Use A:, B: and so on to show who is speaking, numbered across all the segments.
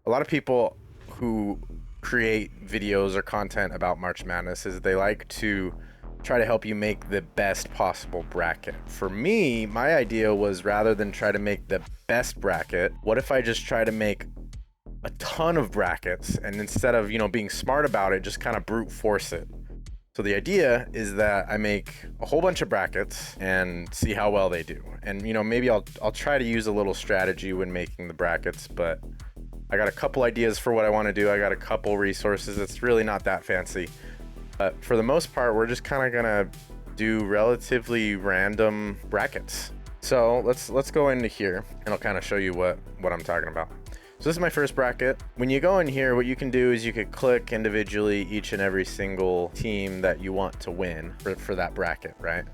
A: A lot of people who create videos or content about March Madness is they like to try to help you make the best possible bracket. For me, my idea was rather than try to make the best bracket, what if I just try to make a ton of brackets and instead of, being smart about it, just kind of brute force it. So the idea is that I make a whole bunch of brackets and see how well they do. And maybe I'll try to use a little strategy when making the brackets, but I got a couple ideas for what I want to do. I got a couple resources. It's really not that fancy. But for the most part, we're just kind of gonna do relatively random brackets. So let's go into here and I'll kind of show you what I'm talking about. So this is my first bracket. When you go in here, what you can do is you could click individually each and every single team that you want to win for that bracket, right?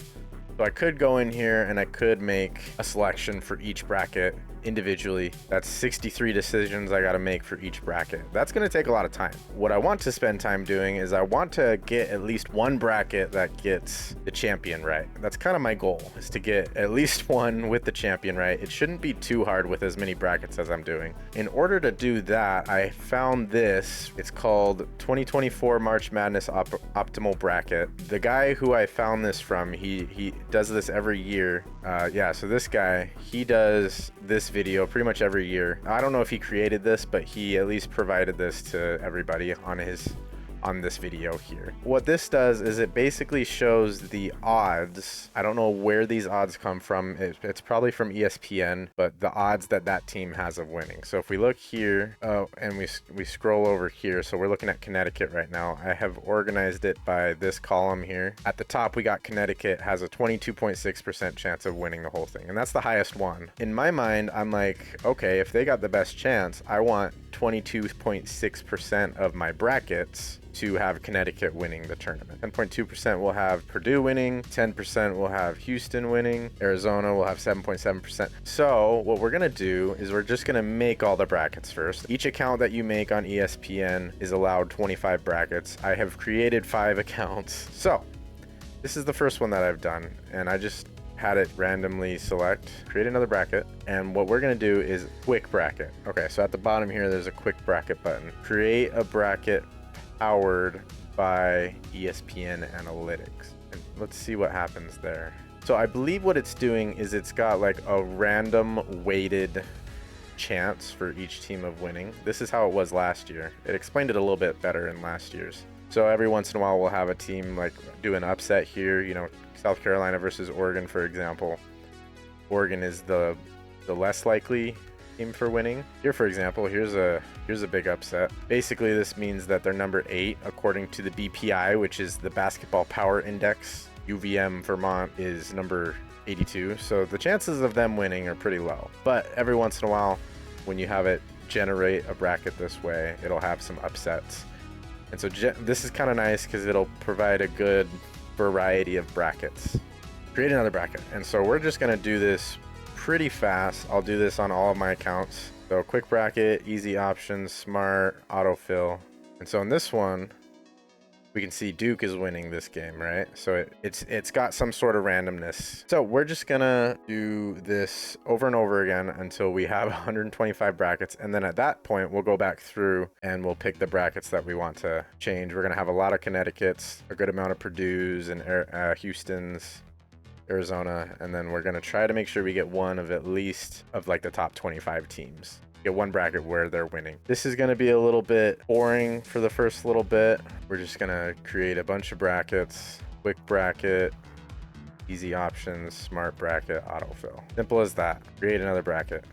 A: So I could go in here and I could make a selection for each bracket individually. That's 63 decisions I got to make for each bracket. That's going to take a lot of time. What I want to spend time doing is I want to get at least one bracket that gets the champion right. That's kind of my goal, is to get at least one with the champion right. It shouldn't be too hard with as many brackets as I'm doing. In order to do that, I found this. It's called 2024 March Madness Optimal Bracket. The guy who I found this from, he does this every year. So this guy, he does this video pretty much every year. I don't know if he created this, but he at least provided this to everybody on this video here. What this does is it basically shows the odds. I don't know where these odds come from. It's probably from ESPN, but the odds that team has of winning. So if we look here, and we scroll over here, so we're looking at Connecticut right now. I have organized it by this column here. At the top, we got Connecticut has a 22.6% chance of winning the whole thing, and that's the highest one. In my mind, I'm like, okay, if they got the best chance, I want 22.6% of my brackets to have Connecticut winning the tournament. 10.2% will have Purdue winning, 10% will have Houston winning, Arizona will have 7.7%. So what we're gonna do is we're just gonna make all the brackets first. Each account that you make on ESPN is allowed 25 brackets. I have created 5 accounts. So this is the first one that I've done, and I just had it randomly select, create another bracket, and what we're gonna do is quick bracket. Okay, so at the bottom here, there's a quick bracket button. Create a bracket powered by ESPN Analytics. And let's see what happens there. So I believe what it's doing is it's got like a random weighted chance for each team of winning. This is how it was last year. It explained it a little bit better in last year's. So every once in a while we'll have a team like do an upset here, South Carolina versus Oregon, for example. Oregon is the less likely team for winning. Here, for example, here's a big upset. Basically, this means that they're number 8 according to the BPI, which is the Basketball Power Index. UVM Vermont is number 82, so the chances of them winning are pretty low. But every once in a while, when you have it generate a bracket this way, it'll have some upsets. And so this is kind of nice because it'll provide a good variety of brackets. Create another bracket. And so we're just going to do this pretty fast. I'll do this on all of my accounts. So quick bracket, easy options, smart, autofill. And so in this one, we can see Duke is winning this game, right? So it's got some sort of randomness. So we're just gonna do this over and over again until we have 125 brackets. And then at that point, we'll go back through and we'll pick the brackets that we want to change. We're gonna have a lot of Connecticut's, a good amount of Purdue's and Houston's, Arizona, and then we're gonna try to make sure we get one of at least of like the top 25 teams. Get one bracket where they're winning. This is gonna be a little bit boring for the first little bit. We're just gonna create a bunch of brackets, quick bracket, easy options, smart bracket, autofill. Simple as that. Create another bracket.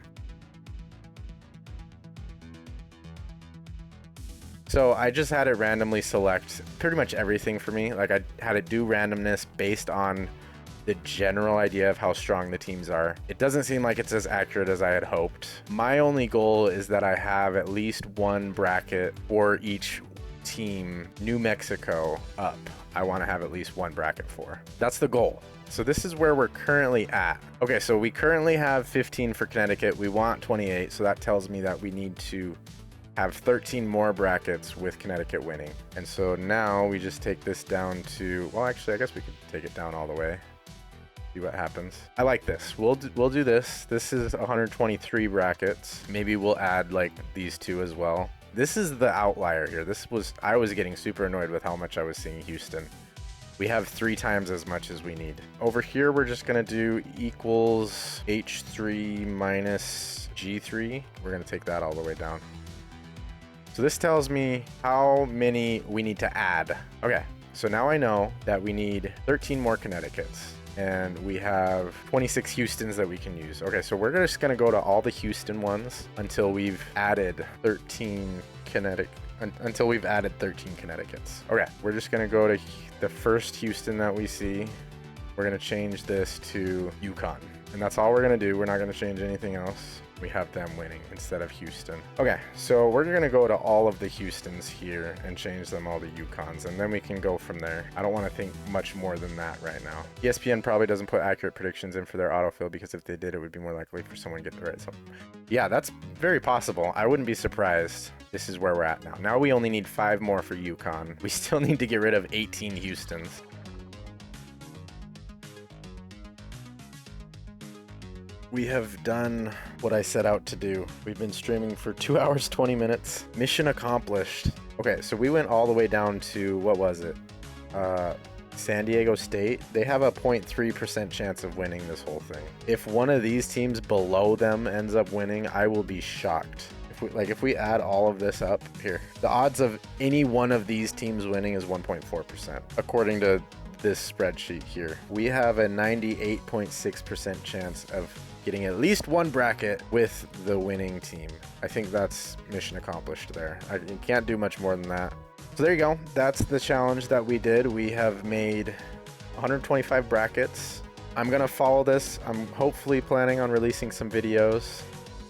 A: So I just had it randomly select pretty much everything for me. Like I had it do randomness based on the general idea of how strong the teams are. It doesn't seem like it's as accurate as I had hoped. My only goal is that I have at least one bracket for each team, New Mexico up. I want to have at least one bracket for. That's the goal. So this is where we're currently at. Okay, so we currently have 15 for Connecticut. We want 28, so that tells me that we need to have 13 more brackets with Connecticut winning. And so now we just take this down to, well, actually, I guess we could take it down all the way. See what happens. I like this. We'll do this. This is 123 brackets. Maybe we'll add like these two as well. This is the outlier here. I was getting super annoyed with how much I was seeing Houston. We have 3 times as much as we need. Over here, we're just gonna do equals H3 minus G3. We're gonna take that all the way down. So this tells me how many we need to add. Okay, so now I know that we need 13 more Connecticuts. And we have 26 Houstons that we can use. Okay, so we're just gonna go to all the Houston ones until we've added 13 until we've added 13 Connecticuts. Okay, we're just gonna go to the first Houston that we see. We're gonna change this to Yukon. And that's all we're gonna do. We're not gonna change anything else. We have them winning instead of Houston. Okay, so we're gonna go to all of the Houstons here and change them all to Yukons, and then we can go from there. I don't wanna think much more than that right now. ESPN probably doesn't put accurate predictions in for their autofill because if they did, it would be more likely for someone to get it right. So yeah, that's very possible. I wouldn't be surprised. This is where we're at now. Now we only need 5 more for Yukon. We still need to get rid of 18 Houstons. We have done what I set out to do. We've been streaming for 2 hours, 20 minutes. Mission accomplished. Okay, so we went all the way down to, what was it? San Diego State. They have a 0.3% chance of winning this whole thing. If one of these teams below them ends up winning, I will be shocked. If we add all of this up here, the odds of any one of these teams winning is 1.4%, according to this spreadsheet here. We have a 98.6% chance of getting at least one bracket with the winning team. I think that's mission accomplished there. You can't do much more than that. So there you go. That's the challenge that we did. We have made 125 brackets. I'm gonna follow this. I'm hopefully planning on releasing some videos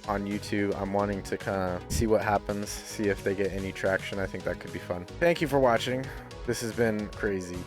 A: on YouTube. I'm wanting to kind of see what happens, see if they get any traction. I think that could be fun. Thank you for watching. This has been crazy.